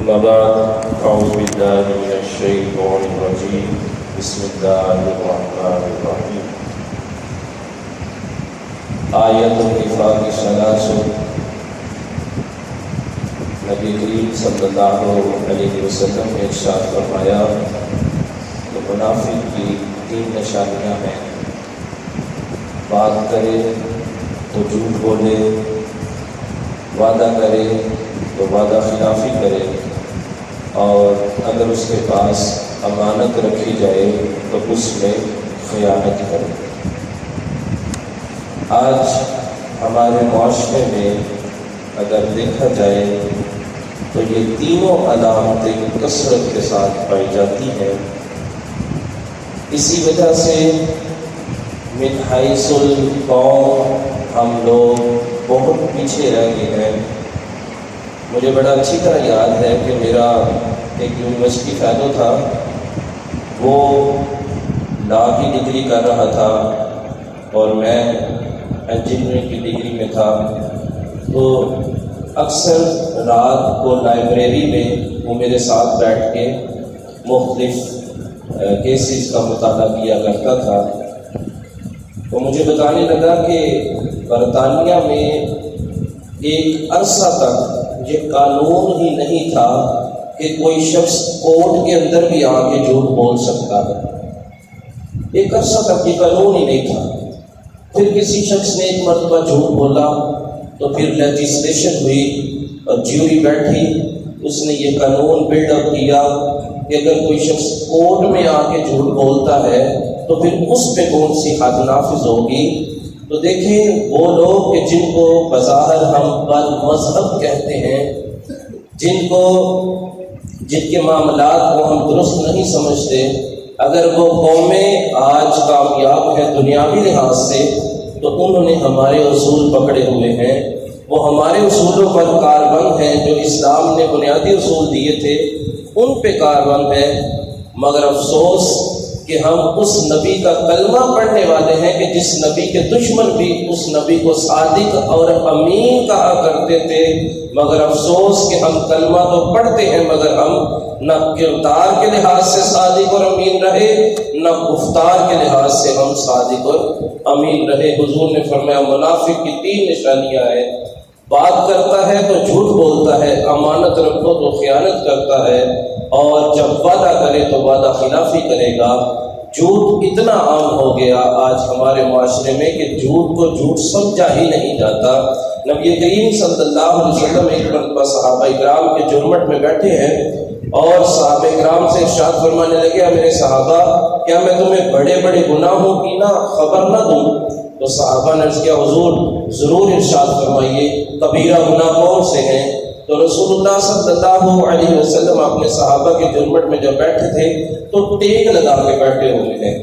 أما بعد أعوذ بالله من الشيطان الرجيم بسم الله الرحمن الرحيم آیت النفاق ثلاث نبی کریم صلی اللہ علیہ وسلم نے ارشاد فرمایا کہ منافق کی تین نشانیاں ہیں، بات کرے تو جھوٹ بولے، وعدہ کرے تو وعدہ خلافی کرے، اور اگر اس کے پاس امانت رکھی جائے تو اس میں خیانت کرے۔ آج ہمارے معاشرے میں اگر دیکھا جائے تو یہ تینوں علامتیں کثرت کے ساتھ پائی جاتی ہیں۔ اسی وجہ سے من حیث القوم ہم لوگ بہت پیچھے رہ گئے ہیں۔ مجھے بڑا اچھی طرح یاد ہے کہ میرا ایک یونیورسٹی فیلو تھا، وہ لا کی ڈگری کر رہا تھا اور میں انجینئرنگ کی ڈگری میں تھا، تو اکثر رات کو لائبریری میں وہ میرے ساتھ بیٹھ کے مختلف کیسز کا مطالعہ کیا کرتا تھا۔ تو مجھے بتانے لگا کہ برطانیہ میں ایک عرصہ تک یہ قانون ہی نہیں تھا کہ کوئی شخص کورٹ کے اندر بھی آ کے جھوٹ بول سکتا ہے۔ ایک عرصہ تک یہ قانون ہی نہیں تھا۔ پھر کسی شخص نے ایک مرتبہ جھوٹ بولا تو پھر لیجسلیشن ہوئی اور جیوری بیٹھی، اس نے یہ قانون بلڈ اپ کیا کہ اگر کوئی شخص کورٹ میں آ کے جھوٹ بولتا ہے تو پھر اس پہ کون سی حد نافذ ہوگی۔ تو دیکھیں وہ لوگ کہ جن کو بظاہر ہم بد مذہب کہتے ہیں، جن کے معاملات کو ہم درست نہیں سمجھتے، اگر وہ قومیں آج کامیاب ہیں دنیاوی لحاظ سے تو انہوں نے ہمارے اصول پکڑے ہوئے ہیں، وہ ہمارے اصولوں پر کاربند ہیں، جو اسلام نے بنیادی اصول دیے تھے ان پہ کاربند ہے۔ مگر افسوس کہ ہم اس نبی کا کلمہ پڑھنے والے ہیں کہ جس نبی کے دشمن بھی اس نبی کو صادق اور امین کہا کرتے تھے، مگر افسوس کہ ہم کلمہ تو پڑھتے ہیں مگر ہم نہ کردار کے لحاظ سے صادق اور امین رہے، نہ گفتار کے لحاظ سے ہم صادق اور امین رہے۔ حضور نے فرمایا منافق کی تین نشانیاں ہیں، بات کرتا ہے تو جھوٹ بولتا ہے، امانت رکھو تو خیانت کرتا ہے، اور جب وعدہ کرے تو وعدہ خلافی کرے گا۔ جھوٹ اتنا عام ہو گیا آج ہمارے معاشرے میں کہ جھوٹ کو جھوٹ سمجھا ہی نہیں جاتا۔ نبی کریم صلی اللہ علیہ وسلم ایک مرتبہ صحابہ کرام کے جرمٹ میں بیٹھے ہیں اور صحابہ کرام سے ارشاد فرمانے لگے، میرے صحابہ کیا میں تمہیں بڑے بڑے گناہوں کی نہ خبر نہ دوں؟ تو صحابہ نے عرض کیا حضور ضرور ارشاد فرمائیے، کبیرہ گناہ کون سے ہیں؟ تو رسول اللہ صلی اللہ علیہ وسلم اپنے صحابہ کے جرمٹ میں جب بیٹھے تھے تو ٹیک لگا کے بیٹھے ہوئے ہیں،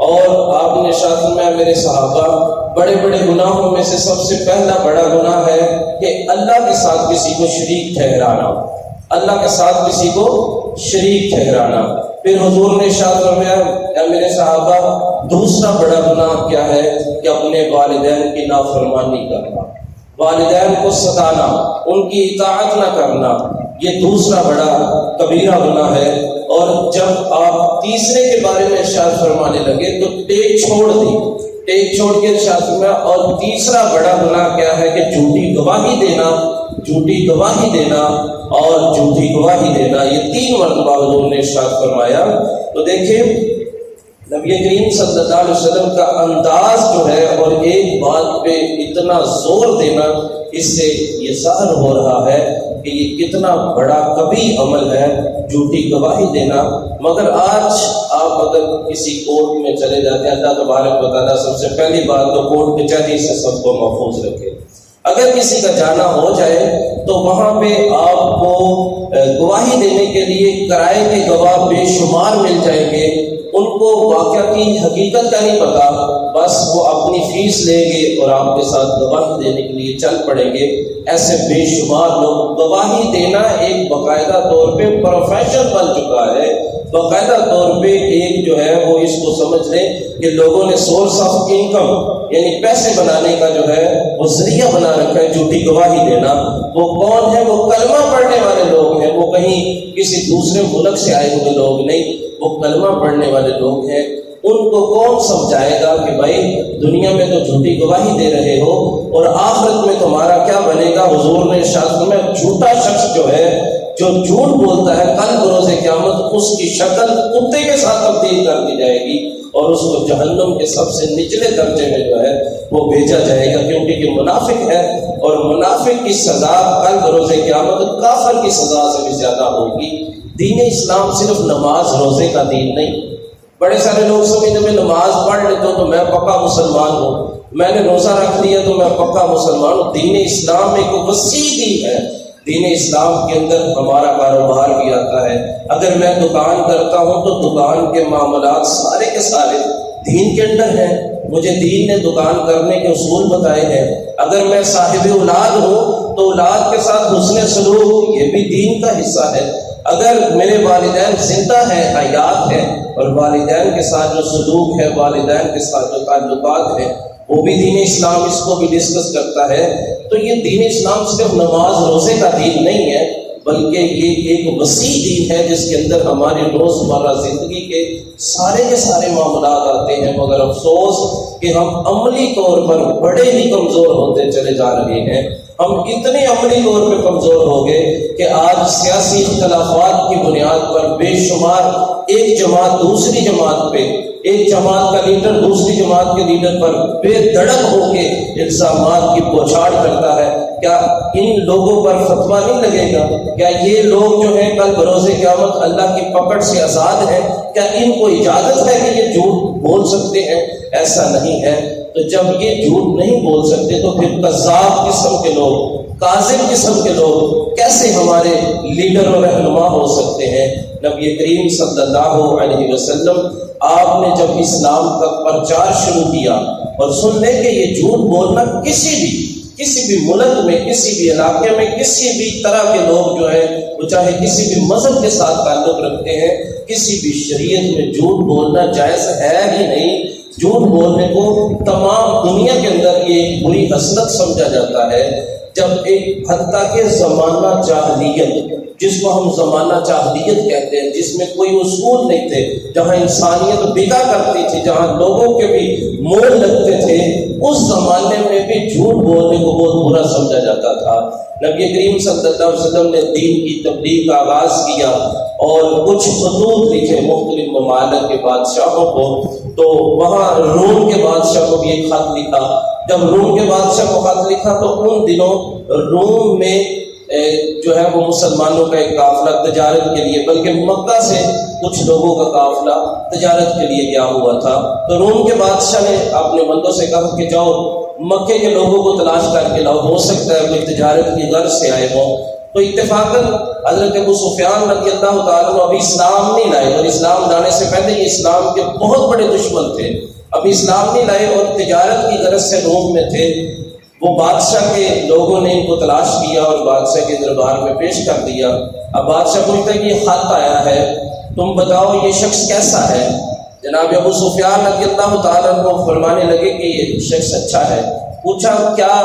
اور آپ نے ارشاد فرمایا میرے صحابہ بڑے بڑے گناہوں میں سے سب سے پہلا بڑا گناہ ہے کہ اللہ کے ساتھ کسی کو شریک ٹھہرانا، اللہ کے ساتھ کسی کو شریک ٹھہرانا۔ پھر حضور نے ارشاد فرمایا اے میرے صحابہ دوسرا بڑا گناہ کیا ہے کہ اپنے والدین کی نافرمانی کرنا، والدین کو ستانا، ان کی اطاعت نہ کرنا، یہ دوسرا بڑا کبیرہ گناہ ہے۔ اور جب آپ تیسرے کے بارے میں ارشاد فرمانے لگے تو ٹیک چھوڑ دی، ٹیک چھوڑ کے ارشاد فرمایا اور تیسرا بڑا گناہ کیا ہے کہ جھوٹی گواہی دینا، جھوٹی گواہی دینا اور جھوٹی گواہی دینا، یہ تین مرتبہ حضور نے ارشاد فرمایا۔ تو دیکھیں نبی کریم صلی اللہ علیہ وسلم کا انداز جو ہے اور ایک بات پہ اتنا زور دینا، اس سے یہ ظاہر ہو رہا ہے کہ یہ کتنا بڑا کبھی عمل ہے جھوٹی گواہی دینا۔ مگر آج آپ اگر کسی کورٹ میں چلے جاتے ہیں، اللہ تبارک و تعالیٰ سب سے پہلی بات تو کورٹ کچہری سے سب کو محفوظ رکھے۔ اگر کسی کا جانا ہو جائے تو وہاں پہ آپ کو گواہی دینے کے لیے کرائے کے گواہ بے شمار مل جائیں گے، ان کو واقعہ کی حقیقت کا نہیں پتا، بس وہ اپنی فیس لیں گے اور آپ کے ساتھ گواہی دینے کے لیے چل پڑیں گے۔ ایسے بے شمار لوگ، گواہی دینا ایک باقاعدہ طور پہ پروفیشن بن چکا ہے، باقاعدہ طور پہ ایک جو ہے وہ اس کو سمجھ لیں کہ لوگوں نے سورس آف انکم یعنی پیسے بنانے کا جو ہے وہ ذریعہ بنا رکھا ہے جھوٹی گواہی دینا۔ وہ کون ہے؟ وہ کلمہ پڑھنے والے لوگ ہیں، وہ کہیں کسی دوسرے ملک سے آئے ہوئے لوگ نہیں، وہ کلمہ پڑھنے والے لوگ ہیں۔ ان کو کون سمجھائے گا کہ بھائی دنیا میں تو جھوٹی گواہی دے رہے ہو اور آخرت میں تمہارا کیا بنے گا؟ حضور نے ارشاد میں جھوٹا شخص جو ہے، جو جھوٹ بولتا ہے، کل بروز قیامت اس کی شکل کتے کے ساتھ تبدیل کر دی جائے گی اور اس کو جہنم کے سب سے نچلے درجے میں جو ہے وہ بھیجا جائے گا، کیونکہ یہ منافق ہے اور منافق کی سزا کل بروز قیامت کافر کی سزا سے بھی زیادہ ہوگی۔ دین اسلام صرف نماز روزے کا دین نہیں۔ بڑے سارے لوگ سمجھتے میں نماز پڑھ لیتا ہوں تو میں پکا مسلمان ہوں، میں نے روزہ رکھ لیا تو میں پکا مسلمان ہوں۔ دین اسلام ایک وسیع دین ہے۔ دین اسلام کے اندر ہمارا کاروبار بھی آتا ہے۔ اگر میں دکان کرتا ہوں تو دکان کے معاملات سارے کے سارے دین کے اندر ہیں، مجھے دین نے دکان کرنے کے اصول بتائے ہیں۔ اگر میں صاحب اولاد ہوں تو اولاد کے ساتھ حسن سلوک یہ بھی دین کا حصہ ہے۔ اگر میرے والدین زندہ ہیں، حیات ہیں، اور والدین کے ساتھ جو سلوک ہے، والدین کے ساتھ جو تعلقات ہیں، وہ بھی دین اسلام اس کو بھی ڈسکس کرتا ہے۔ تو یہ دین اسلام صرف نماز روزے کا دین نہیں ہے، بلکہ یہ ایک وسیع دین ہے جس کے اندر ہماری روزمرہ زندگی کے سارے معاملات آتے ہیں۔ مگر افسوس کہ ہم عملی طور پر بڑے ہی کمزور ہوتے چلے جا رہے ہیں۔ ہم اتنے عملی طور پہ کمزور ہو گئے کہ آج سیاسی اختلافات کی بنیاد پر بے شمار ایک جماعت دوسری جماعت پہ، ایک جماعت کا لیڈر دوسری جماعت کے لیڈر پر بے دھڑک ہو کے الزامات کی بوچھاڑ کرتا ہے۔ کیا ان لوگوں پر فتویٰ نہیں لگے گا؟ کیا یہ لوگ جو ہیں کل بروز قیامت اللہ کی پکڑ سے آزاد ہیں؟ کیا ان کو اجازت ہے کہ یہ جھوٹ بول سکتے ہیں؟ ایسا نہیں ہے۔ تو جب یہ جھوٹ نہیں بول سکتے تو پھر کذاب قسم کے لوگ، کاذب قسم کے لوگ کیسے ہمارے لیڈر اور رہنما ہو سکتے ہیں؟ نبی کریم صلی اللہ علیہ وسلم آپ نے جب اسلام کا پرچار شروع کیا اور سن لیں کہ یہ جھوٹ بولنا کسی بھی ملک میں، کسی بھی علاقے میں، کسی بھی طرح کے لوگ جو ہے وہ چاہے کسی بھی مذہب کے ساتھ تعلق رکھتے ہیں، کسی بھی شریعت میں جھوٹ بولنا جائز ہے ہی نہیں۔ جھوٹ بولنے کو تمام دنیا کے اندر ایک بری حسنت سمجھا جاتا ہے۔ جب ایک حتیٰ کہ زمانہ جاہلیت، جس کو ہم زمانہ جاہلیت کہتے ہیں، جس میں کوئی اصول نہیں تھے، جہاں انسانیت بگا کرتی تھی، جہاں لوگوں کے بھی موڑ لگتے تھے، اس زمانے میں بھی جھوٹ بولنے کو بہت برا سمجھا جاتا تھا۔ نبی کریم صلی اللہ علیہ وسلم نے دین کی تبلیغ کا آغاز کیا اور کچھ خطوط لکھے مختلف ممالک کے بادشاہوں کو، تو وہاں روم کے بادشاہ کو بھی ایک خط لکھا۔ جب روم کے بادشاہ کو خط لکھا تو ان دنوں روم میں جو ہے وہ مسلمانوں کا ایک قافلہ تجارت کے لیے، بلکہ مکہ سے کچھ لوگوں کا قافلہ تجارت کے لیے گیا ہوا تھا۔ تو روم کے بادشاہ نے اپنے بندوں سے کہا کہ جاؤ مکے کے لوگوں کو تلاش کر کے لاؤ، ہو سکتا ہے کوئی تجارت کی غرض سے آئے ہوں۔ تو اتفاقاً حضرت ابو سفیان رضی اللہ تعالیٰ عنہ ابھی اسلام نہیں لائے، اور اسلام لانے سے پہلے یہ اسلام کے بہت بڑے دشمن تھے، ابھی اسلام نہیں لائے اور تجارت کی غرض سے روم میں تھے۔ وہ بادشاہ کے لوگوں نے ان کو تلاش کیا اور بادشاہ کے دربار میں پیش کر دیا۔ اب بادشاہ پوچھتا ہے کہ یہ خط آیا ہے، تم بتاؤ یہ شخص کیسا ہے؟ جناب ابو سفیان رضی اللہ تعالیٰ عنہ فرمانے لگے کہ یہ شخص اچھا ہے۔ پوچھا کیا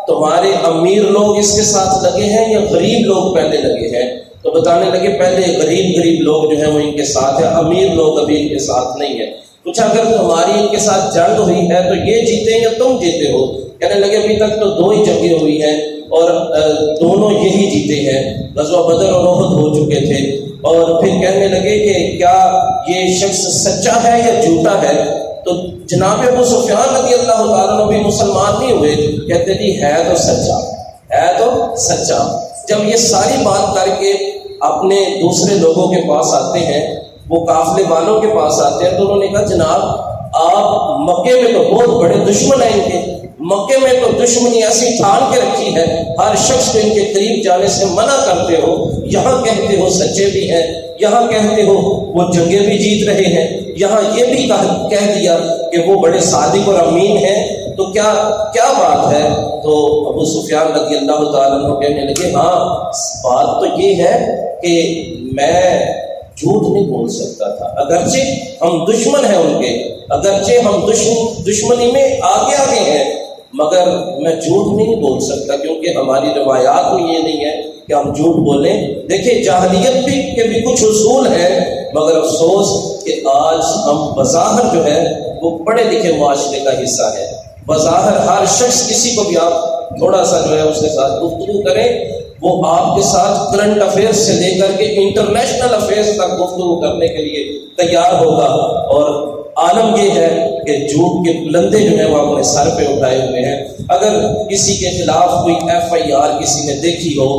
تمہارے امیر لوگ اس کے ساتھ لگے ہیں یا غریب لوگ پہلے لگے ہیں؟ تو بتانے لگے پہلے غریب لوگ جو ہیں وہ ان کے ساتھ ہیں، امیر لوگ ابھی ان کے ساتھ نہیں ہیں۔ پوچھا اگر تمہاری ان کے ساتھ جنگ ہوئی ہے تو یہ جیتے یا تم جیتے ہو؟ کہنے لگے ابھی تک تو 2 ہی جنگیں ہوئی ہیں اور دونوں یہی جیتے ہیں، غزوہ بدر اور احد ہو چکے تھے۔ اور پھر کہنے لگے کہ کیا یہ شخص سچا ہے یا جھوٹا ہے؟ تو جناب ابو سفیان رضی اللہ تعالیٰ عنہ بھی مسلمان نہیں ہوئے، کہتے جی ہے تو سچا۔ جب یہ ساری بات کر کے اپنے دوسرے لوگوں کے پاس آتے ہیں، وہ قافلے والوں کے پاس آتے ہیں، تو انہوں نے کہا جناب آپ مکے میں تو بہت بڑے دشمن ہیں ان کے، مکے میں تو دشمنی ایسی ٹھان کے رکھی ہے، ہر شخص کو ان کے قریب جانے سے منع کرتے ہو، یہاں کہتے ہو سچے بھی ہیں، یہاں کہتے ہو وہ جنگیں بھی جیت رہے ہیں، یہاں یہ بھی کہہ دیا کہ وہ بڑے صادق اور امین ہیں، تو کیا بات ہے؟ تو ابو سفیان رضی اللہ تعالیٰ عنہ کہنے لگے ہاں بات تو یہ ہے کہ میں جھوٹ نہیں بول سکتا تھا، اگرچہ ہم دشمن ہیں ان کے، اگرچہ ہم دشمنی میں آگے ہیں، مگر میں جھوٹ نہیں بول سکتا، کیونکہ ہماری روایات میں یہ نہیں ہے کہ ہم جھوٹ بولیں. دیکھیں جاہلیت کے بھی کچھ اصول ہیں، مگر افسوس کہ آج ہم بظاہر جو ہے وہ پڑھے لکھے معاشرے کا حصہ ہے. بظاہر ہر شخص، کسی کو بھی آپ تھوڑا سا جو ہے اس کے ساتھ گفتگو کریں، وہ آپ کے ساتھ کرنٹ افیئر سے لے کر کے انٹرنیشنل افیئرس تک گفتگو کرنے کے لیے تیار ہوگا. اور عالم یہ ہے کہ جھوٹ کے پلندے جو ہیں وہ اپنے سر پہ اٹھائے ہوئے ہیں. اگر کسی کے خلاف کوئی FIR کسی نے دیکھی ہو،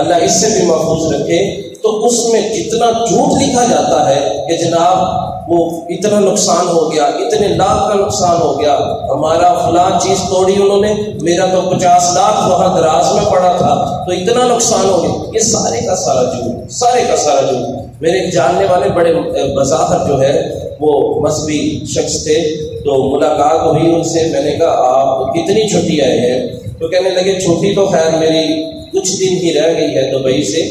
اللہ اس سے بھی محفوظ رکھے، تو اس میں جتنا جھوٹ لکھا جاتا ہے کہ جناب وہ اتنا نقصان ہو گیا، اتنے لاکھ کا نقصان ہو گیا، ہمارا فلاں چیز توڑی انہوں نے، میرا تو 50 لاکھ وہاں دراز میں پڑا تھا تو اتنا نقصان ہو گیا. یہ سارے کا سارا جھوٹ، سارے کا سارا جھوٹ. میرے ایک جاننے والے بڑے بظاہر جو ہے وہ مذہبی شخص تھے، تو ملاقات ہوئی ان سے. میں نے کہا آپ کتنی چھٹی آئے ہیں؟ تو کہنے لگے چھٹی تو خیر میری کچھ دن ہی رہ گئی ہے دبئی سے،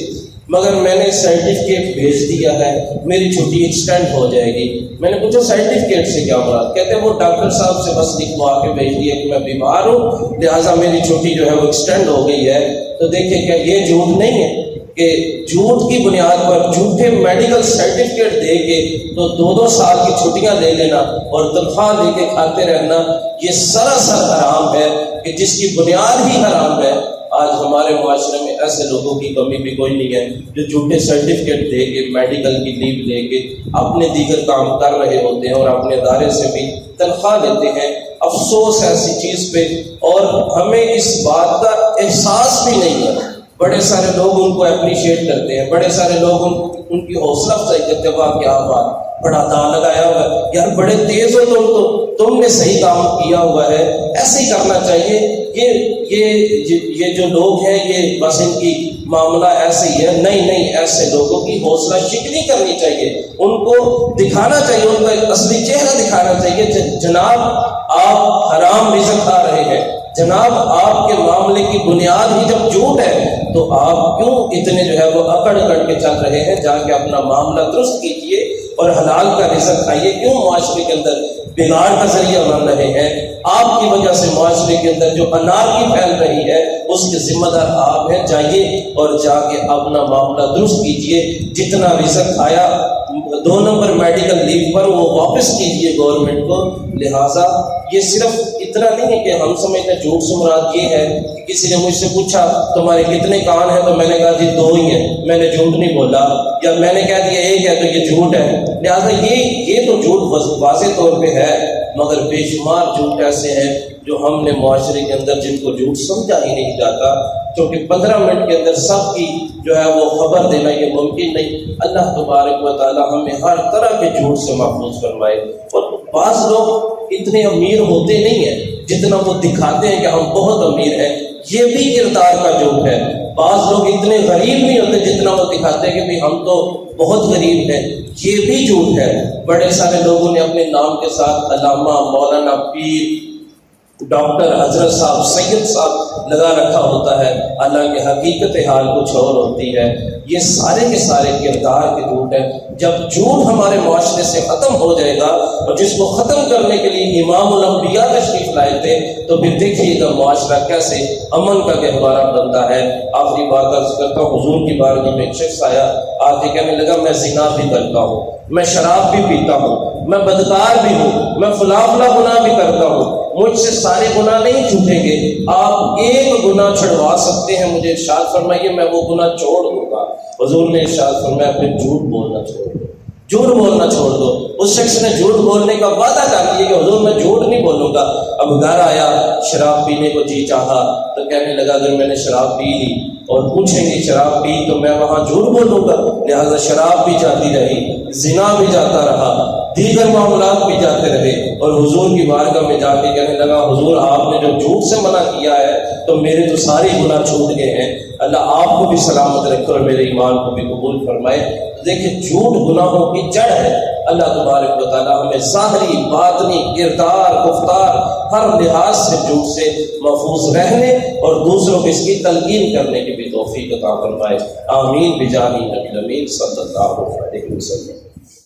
مگر میں نے سرٹیفکیٹ بھیج دیا ہے، میری چھٹی ایکسٹینڈ ہو جائے گی. میں نے پوچھا سرٹیفکیٹ سے کیا مراد؟ کہتے ہیں وہ ڈاکٹر صاحب سے بس لکھوا کے بھیج دیا کہ میں بیمار ہوں لہٰذا میری چھٹی جو ہے وہ ایکسٹینڈ ہو گئی ہے. تو دیکھیں کیا یہ جھوٹ نہیں ہے کہ جھوٹ کی بنیاد پر جھوٹے میڈیکل سرٹیفکیٹ دے کے تو 2 سال کی چھٹیاں لے لینا اور تنخواہ لے کے کھاتے رہنا، یہ سراسر حرام ہے کہ جس کی بنیاد ہی حرام ہے. آج ہمارے معاشرے میں ایسے لوگوں کی کمی بھی کوئی نہیں ہے جو جھوٹے سرٹیفکیٹ دے کے، میڈیکل کی لیو لے کے اپنے دیگر کام کر رہے ہوتے ہیں اور اپنے ادارے سے بھی تنخواہ لیتے ہیں. افسوس ہے ایسی چیز پہ، اور ہمیں اس بات کا احساس بھی نہیں ہے. بڑے سارے لوگ ان کو اپریشیٹ کرتے ہیں، بڑے سارے لوگ ان کی حوصلہ افزائی کرتے ہیں، واہ کیا بات، بڑا داغ لگایا ہوا ہے یار، بڑے تیز ہو تم، تو تم نے صحیح کام کیا ہوا ہے، ایسے ہی کرنا چاہیے. یہ جو لوگ ہیں یہ بس ان کی معاملہ ایسے ہی ہے. نہیں، ایسے لوگوں کی حوصلہ شکنی کرنی چاہیے، ان کو دکھانا چاہیے، ان کا ایک اصلی چہرہ دکھانا چاہیے. جناب آپ حرام رزق کھا رہے ہیں، جناب آپ کے معاملے کی بنیاد ہی جب جھوٹ ہے تو آپ کیوں اتنے جو ہے وہ اکڑ کے چل رہے ہیں؟ جا کے اپنا معاملہ درست کیجیے اور حلال کا رزق کھائیے. کیوں معاشرے کے اندر بگاڑ کا ذریعہ بن رہے ہیں؟ آپ کی وجہ سے معاشرے کے اندر جو انارکی پھیل رہی ہے اس کے ذمہ دار آپ ہیں. جائیے اور جا کے اپنا معاملہ درست کیجیے. جتنا رزق آیا 2 نمبر میڈیکل لیو پر وہ واپس کیجیے گورنمنٹ کو. لہٰذا یہ صرف اتنا نہیں ہے کہ ہم سمجھتے ہیں جھوٹ سے مراد یہ ہے کہ کسی نے مجھ سے پوچھا تمہارے کتنے کان ہیں تو میں نے کہا جی 2 ہی ہیں، میں نے جھوٹ نہیں بولا، یا میں نے کہہ دیا 1 ہے تو یہ جھوٹ ہے. لہٰذا یہ تو جھوٹ واضح طور پہ ہے، مگر بے شمار جھوٹ ایسے ہیں جو ہم نے معاشرے کے اندر جن کو جھوٹ سمجھا ہی نہیں جاتا، کیونکہ 15 منٹ کے اندر سب کی جو ہے وہ خبر دینا یہ ممکن نہیں. اللہ تبارک و تعالی ہمیں ہر طرح کے جھوٹ سے محفوظ فرمائے. اور بعض لوگ اتنے امیر ہوتے نہیں ہیں جتنا وہ دکھاتے ہیں کہ ہم بہت امیر ہیں، یہ بھی کردار کا جھوٹ ہے. بعض لوگ اتنے غریب نہیں ہوتے جتنا وہ دکھاتے ہیں کہ بھی ہم تو بہت غریب ہیں، یہ بھی جھوٹ ہے. بڑے سارے لوگوں نے اپنے نام کے ساتھ علامہ، مولانا، پیر، ڈاکٹر، حضرت صاحب، سید صاحب لگا رکھا ہوتا ہے، حالانکہ حقیقت حال کچھ اور ہوتی ہے. یہ سارے کے سارے کردار کے جھوٹ ہیں. جب جھوٹ ہمارے معاشرے سے ختم ہو جائے گا، اور جس کو ختم کرنے کے لیے امام الانبیاء تشریف لائے تھے، تو پھر دیکھیے گا معاشرہ کیسے امن کا گہوارہ بنتا ہے. آخری بات عرض کرتا ہوں، حضور کی بارگاہ میں ایک شخص آیا، آ کے کہنے لگا میں زنا بھی کرتا ہوں، میں شراب بھی پیتا ہوں، میں بدکار بھی ہوں، میں فلاں گناہ بھی کرتا ہوں، مجھ سے سارے گناہ نہیں چھوٹیں گے، آپ ایک گناہ چھڑوا سکتے ہیں، مجھے ارشاد فرمائیے میں وہ گناہ چھوڑ دوں گا. حضور نے ارشاد فرمایا پھر جھوٹ بولنا چھوڑ دو، جھوٹ بولنا چھوڑ دو. اس شخص نے جھوٹ بولنے کا وعدہ کر لیا کہ حضور میں جھوٹ نہیں بولوں گا. اب گھر آیا، شراب پینے کو جی چاہا تو کہنے لگا اگر میں نے شراب پی لی اور پوچھیں گے شراب پی تو میں وہاں جھوٹ بولوں گا، لہٰذا شراب بھی جاتی رہی، زنا بھی جاتا رہا، دیگر معاملات بھی جاتے رہے. اور حضور کی بارگاہ میں جا کے کہنے لگا حضور آپ نے جو جھوٹ سے منع کیا ہے تو میرے تو سارے گناہ چھوٹ گئے ہیں. اللہ آپ کو بھی سلامت رکھے اور میرے ایمان کو بھی قبول فرمائے. دیکھیں جھوٹ گناہوں کی جڑ ہے. اللہ تبارک و تعالی ہمیں ظاہری، باطنی، کردار، گفتار ہر لحاظ سے جھوٹ سے محفوظ رہنے اور دوسروں کو اس کی تلقین کرنے کی بھی توفیق عطا فرمائے. آمین بجاہ نبی الامین صلی اللہ علیہ وسلم.